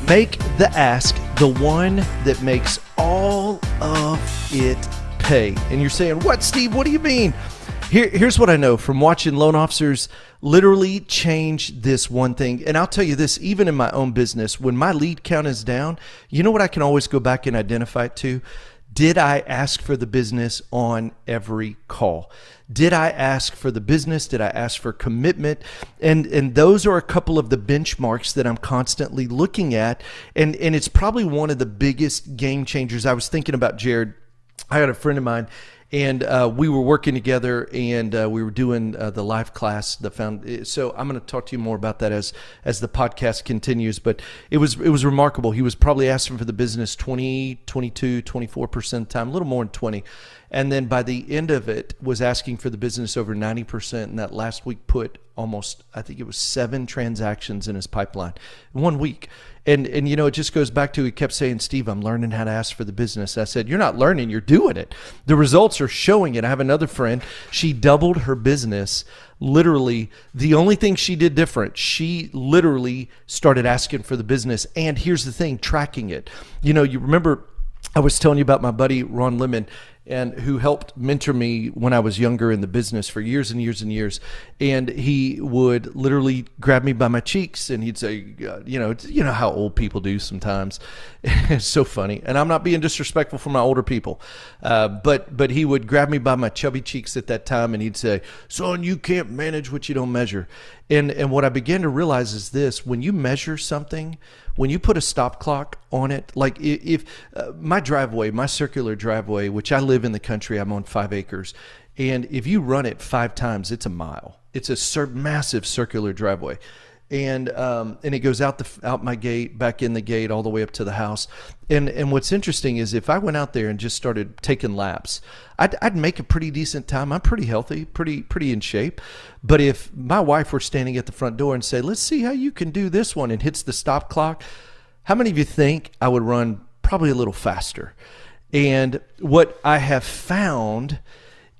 Make the ask, the one that makes all of it pay. And you're saying, what, Steve? What do you mean? Here's what I know from watching loan officers literally change this one thing. And I'll tell you this, even in my own business, when my lead count is down, you know what I can always go back and identify it to? Did I ask for the business on every call? Did I ask for the business? Did I ask for commitment? And those are a couple of the benchmarks that I'm constantly looking at. And it's probably one of the biggest game changers. I was thinking about Jared. I had a friend of mine, and we were working together, and we were doing the live class. So I'm going to talk to you more about that as the podcast continues. But it was remarkable. He was probably asking for the business 20, 22, 24% of the time, a little more than 20. And then by the end of it, was asking for the business over 90%. And that last week put almost, I think it was 7 transactions in his pipeline in 1 week. And you know, it just goes back to, he kept saying, Steve, I'm learning how to ask for the business. I said, you're not learning, you're doing it. The results are showing it. I have another friend, she doubled her business. Literally, the only thing she did different, she literally started asking for the business. And here's the thing, tracking it. You know, you remember I was telling you about my buddy, Ron Lemon, and who helped mentor me when I was younger in the business for years and years and years. And he would literally grab me by my cheeks and he'd say, you know how old people do sometimes. It's so funny. And I'm not being disrespectful for my older people. But he would grab me by my chubby cheeks at that time and he'd say, son, you can't manage what you don't measure. And what I began to realize is this: when you measure something, when you put a stop clock on it, like if my driveway, my circular driveway, which I live in the country, I'm on 5 acres. And if you run it 5 times, it's a mile. It's a massive circular driveway. And it goes out my gate, back in the gate, all the way up to the house. And what's interesting is if I went out there and just started taking laps, I'd make a pretty decent time. I'm pretty healthy, pretty in shape. But if my wife were standing at the front door and say, let's see how you can do this one, and hits the stop clock, how many of you think I would run probably a little faster? And what I have found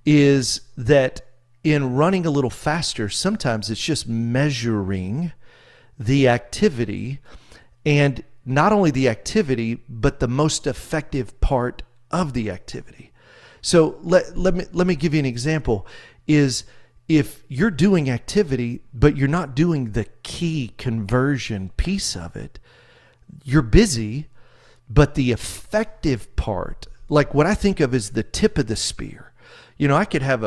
is that in running a little faster, sometimes it's just measuring the activity, and not only the activity, but the most effective part of the activity. So let me give you an example. Is if you're doing activity, but you're not doing the key conversion piece of it, you're busy, but the effective part, like what I think of as the tip of the spear. You know, I could have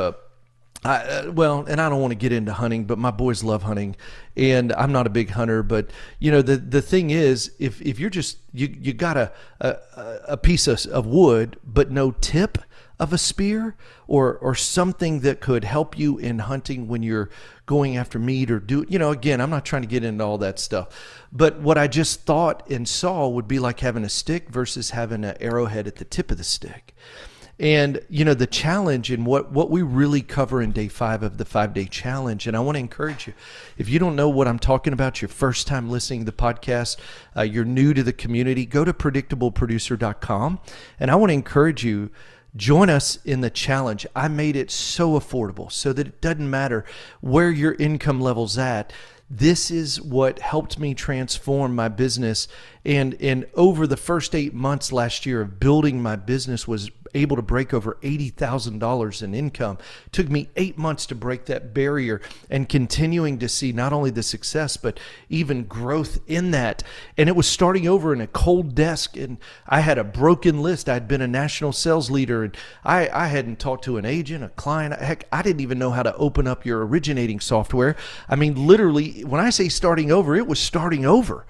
and I don't want to get into hunting, but my boys love hunting, and I'm not a big hunter. But you know, the thing is, if you're just you got a piece of wood, but no tip of a spear or something that could help you in hunting when you're going after meat, or again, I'm not trying to get into all that stuff. But what I just thought and saw would be like having a stick versus having an arrowhead at the tip of the stick. And, you know, the challenge and what we really cover in day 5 of the 5-day challenge, and I want to encourage you, if you don't know what I'm talking about, your first time listening to the podcast, you're new to the community, go to predictableproducer.com, and I want to encourage you, join us in the challenge. I made it so affordable so that it doesn't matter where your income level's at. This is what helped me transform my business. And over the first 8 months last year of building my business, was able to break over $80,000 in income. It took me 8 months to break that barrier, and continuing to see not only the success, but even growth in that. And it was starting over in a cold desk, and I had a broken list. I'd been a national sales leader, and I hadn't talked to an agent, a client. Heck, I didn't even know how to open up your originating software. I mean, literally, when I say starting over, it was starting over.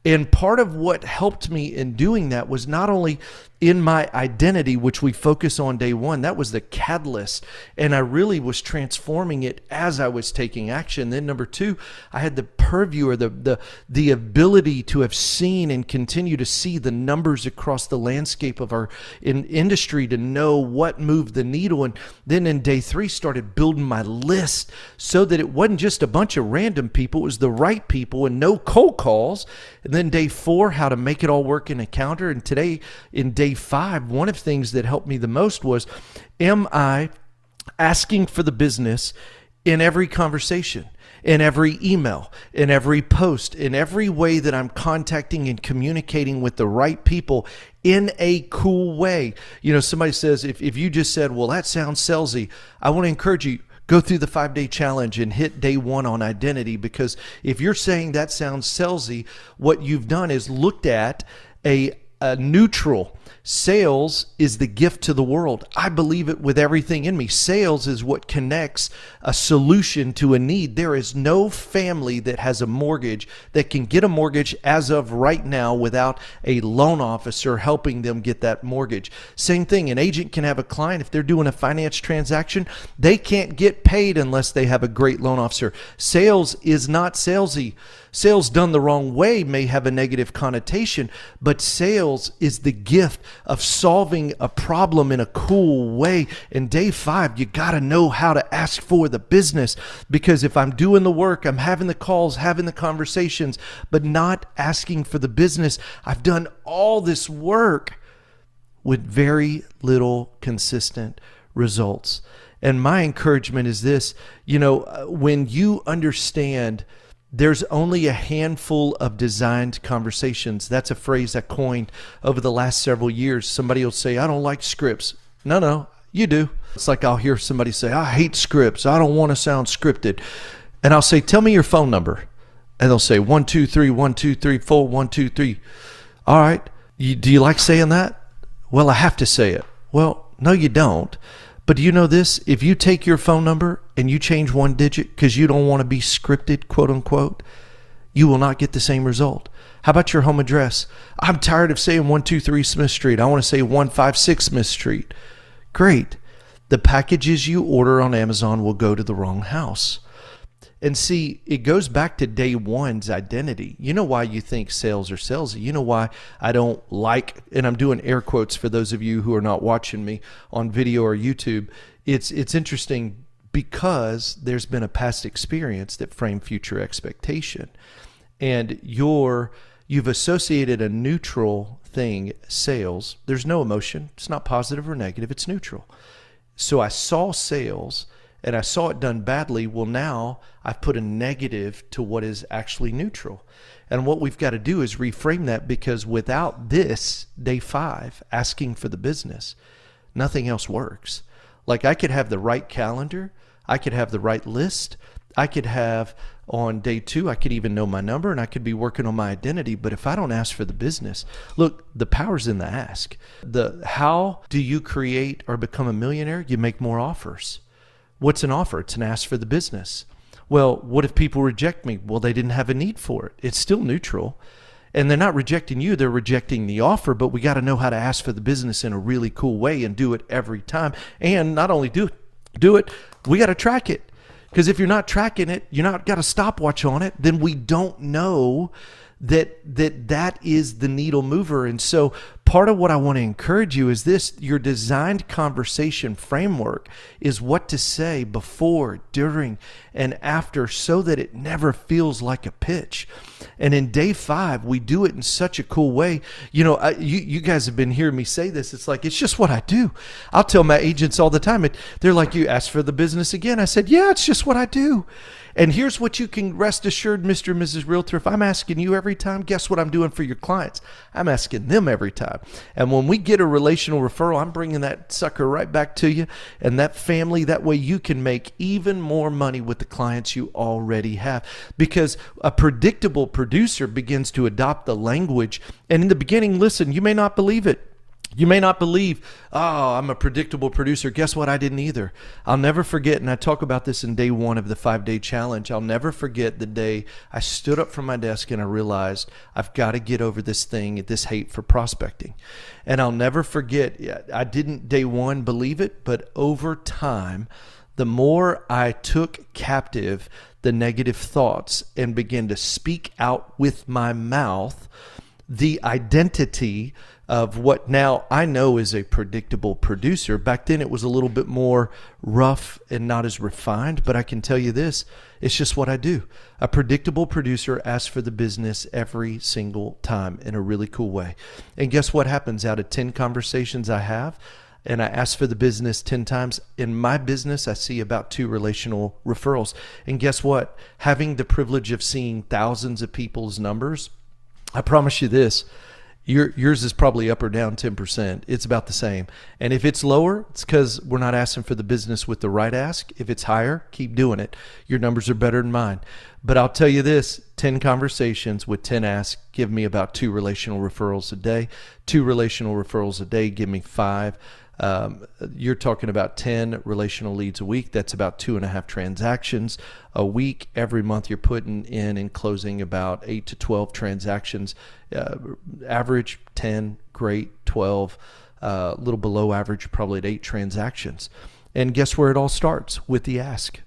And part of what helped me in doing that was not only in my identity, which we focus on day 1, that was the catalyst. And I really was transforming it as I was taking action. Then number 2, I had the purview, or the ability to have seen and continue to see the numbers across the landscape of our industry to know what moved the needle. And then in day 3, started building my list so that it wasn't just a bunch of random people, it was the right people and no cold calls. And then day 4, how to make it all work in a calendar. And today in day 5, one of the things that helped me the most was, am I asking for the business in every conversation, in every email, in every post, in every way that I'm contacting and communicating with the right people in a cool way. You know, somebody says, if you just said, well, that sounds salesy, I want to encourage you, go through the 5-day challenge and hit day 1 on identity, because if you're saying that sounds salesy, what you've done is looked at a neutral. Sales is the gift to the world. I believe it with everything in me. Sales is what connects a solution to a need. There is no family that has a mortgage that can get a mortgage as of right now without a loan officer helping them get that mortgage. Same thing, an agent can have a client. If they're doing a finance transaction, they can't get paid unless they have a great loan officer. Sales is not salesy. Sales done the wrong way may have a negative connotation, but sales is the gift of solving a problem in a cool way. In day 5, you got to know how to ask for the business, because if I'm doing the work, I'm having the calls, having the conversations, but not asking for the business, I've done all this work with very little consistent results. And my encouragement is this, you know, when you understand there's only a handful of designed conversations. That's a phrase I coined over the last several years. Somebody will say, I don't like scripts. No, you do. It's like I'll hear somebody say, I hate scripts. I don't want to sound scripted. And I'll say, tell me your phone number. And they'll say 123 1234 123. All right. Do you like saying that? Well, I have to say it. Well, no, you don't. But do you know this? If you take your phone number and you change 1 digit because you don't want to be scripted, quote unquote, you will not get the same result. How about your home address? I'm tired of saying 123 Smith Street. I want to say 156 Smith Street. Great. The packages you order on Amazon will go to the wrong house. And see, it goes back to day 1's identity. You know why you think sales are salesy. You know why I don't like, and I'm doing air quotes for those of you who are not watching me on video or YouTube. It's interesting because there's been a past experience that framed future expectation. And you've associated a neutral thing, sales. There's no emotion. It's not positive or negative. It's neutral. So I saw sales and I saw it done badly. Well, now I've put a negative to what is actually neutral. And what we've got to do is reframe that, because without this, day 5, asking for the business, nothing else works. Like, I could have the right calendar. I could have the right list. I could have on day 2, I could even know my number, and I could be working on my identity. But if I don't ask for the business, look, the power's in the ask. How do you create or become a millionaire? You make more offers. What's an offer? It's an ask for the business. Well, what if people reject me? Well, they didn't have a need for it. It's still neutral. And they're not rejecting you, they're rejecting the offer. But we got to know how to ask for the business in a really cool way and do it every time. And not only do it, we got to track it. Because if you're not tracking it, you're not got a stopwatch on it, then we don't know that is the needle mover. And so part of what I want to encourage you is this: your designed conversation framework is what to say before, during, and after, so that it never feels like a pitch. And in day 5, we do it in such a cool way. You know, you guys have been hearing me say this. It's like, it's just what I do. I'll tell my agents all the time. They're like, you asked for the business again. I said, yeah, it's just what I do. And here's what you can rest assured, Mr. and Mrs. Realtor. If I'm asking you every time, guess what I'm doing for your clients? I'm asking them every time. And when we get a relational referral, I'm bringing that sucker right back to you and that family. That way you can make even more money with the clients you already have. Because a predictable producer begins to adopt the language. And in the beginning, listen, you may not believe it. You may not believe, oh, I'm a predictable producer. Guess what? I didn't either. I'll never forget, and I talk about this in day 1 of the 5-day challenge. I'll never forget the day I stood up from my desk and I realized I've got to get over this hate for prospecting. And I'll never forget, I didn't day 1 believe it, but over time, the more I took captive the negative thoughts and began to speak out with my mouth, the identity of what now I know is a predictable producer. Back then it was a little bit more rough and not as refined, but I can tell you this, it's just what I do. A predictable producer asks for the business every single time in a really cool way. And guess what happens? Out of 10 conversations I have, and I ask for the business 10 times, in my business, I see about 2 relational referrals. And guess what? Having the privilege of seeing thousands of people's numbers, I promise you this, yours is probably up or down 10%. It's about the same. And if it's lower, it's because we're not asking for the business with the right ask. If it's higher, keep doing it. Your numbers are better than mine. But I'll tell you this, 10 conversations with 10 asks give me about 2 relational referrals a day. 2 relational referrals a day give me 5. You're talking about 10 relational leads a week. That's about 2.5 transactions a week. Every month you're putting in and closing about 8 to 12 transactions. Average 10, great, 12, a little below average, probably at 8 transactions. And guess where it all starts? With the ask.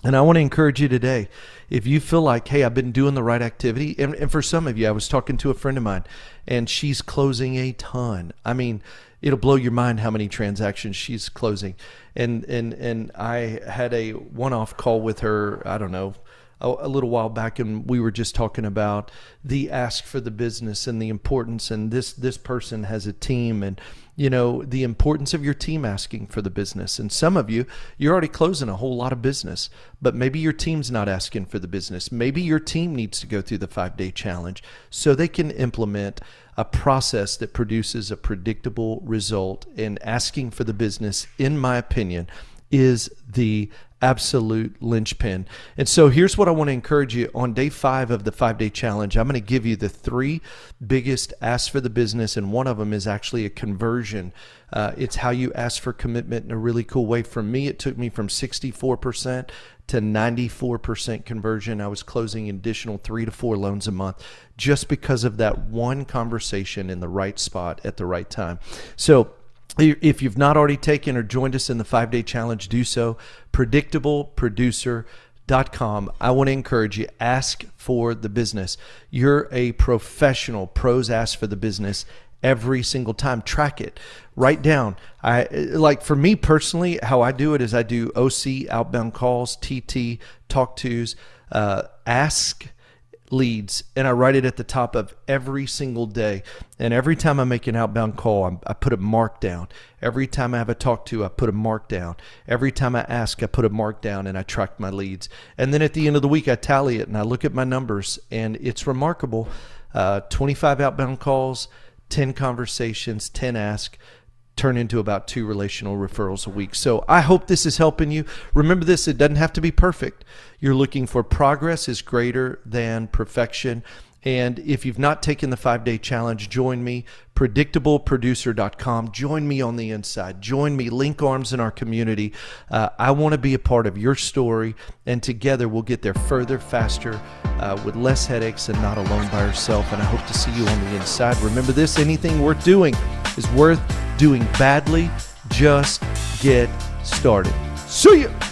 And I want to encourage you today, if you feel like, hey, I've been doing the right activity, and for some of you, I was talking to a friend of mine, and she's closing a ton. I mean, it'll blow your mind how many transactions she's closing. And I had a one-off call with her, I don't know, a little while back, and we were just talking about the ask for the business and the importance, and this person has a team, and you know the importance of your team asking for the business. And some of you're already closing a whole lot of business, but maybe your team's not asking for the business. Maybe your team needs to go through the 5-day challenge so they can implement a process that produces a predictable result. And asking for the business, in my opinion, is the absolute linchpin. And so here's what I want to encourage you on day 5 of the 5-day challenge. I'm going to give you the 3 biggest asks for the business, and one of them is actually a conversion. It's how you ask for commitment in a really cool way. For me, it took me from 64% to 94% conversion. I was closing an additional 3 to 4 loans a month just because of that one conversation in the right spot at the right time. So if you've not already taken or joined us in the 5-day challenge, do so. PredictableProducer.com. I want to encourage you, ask for the business. You're a professional. Pros ask for the business every single time. Track it. Write down. Like for me personally, how I do it is I do OC, outbound calls, TT, talk tos, ask leads, and I write it at the top of every single day. And every time I make an outbound call, I put a mark down. Every time I have a talk to, I put a mark down. Every time I ask, I put a mark down, and I track my leads. And then at the end of the week, I tally it and I look at my numbers, and it's remarkable. 25 outbound calls, 10 conversations, 10 asks, turn into about 2 relational referrals a week. So I hope this is helping you. Remember this, it doesn't have to be perfect. You're looking for progress is greater than perfection. And if you've not taken the 5-day challenge, join me, predictableproducer.com. Join me on the inside. Join me, link arms in our community. I want to be a part of your story, and together we'll get there further, faster, with less headaches and not alone by yourself. And I hope to see you on the inside. Remember this, anything worth doing is worth doing badly. Just get started. See ya.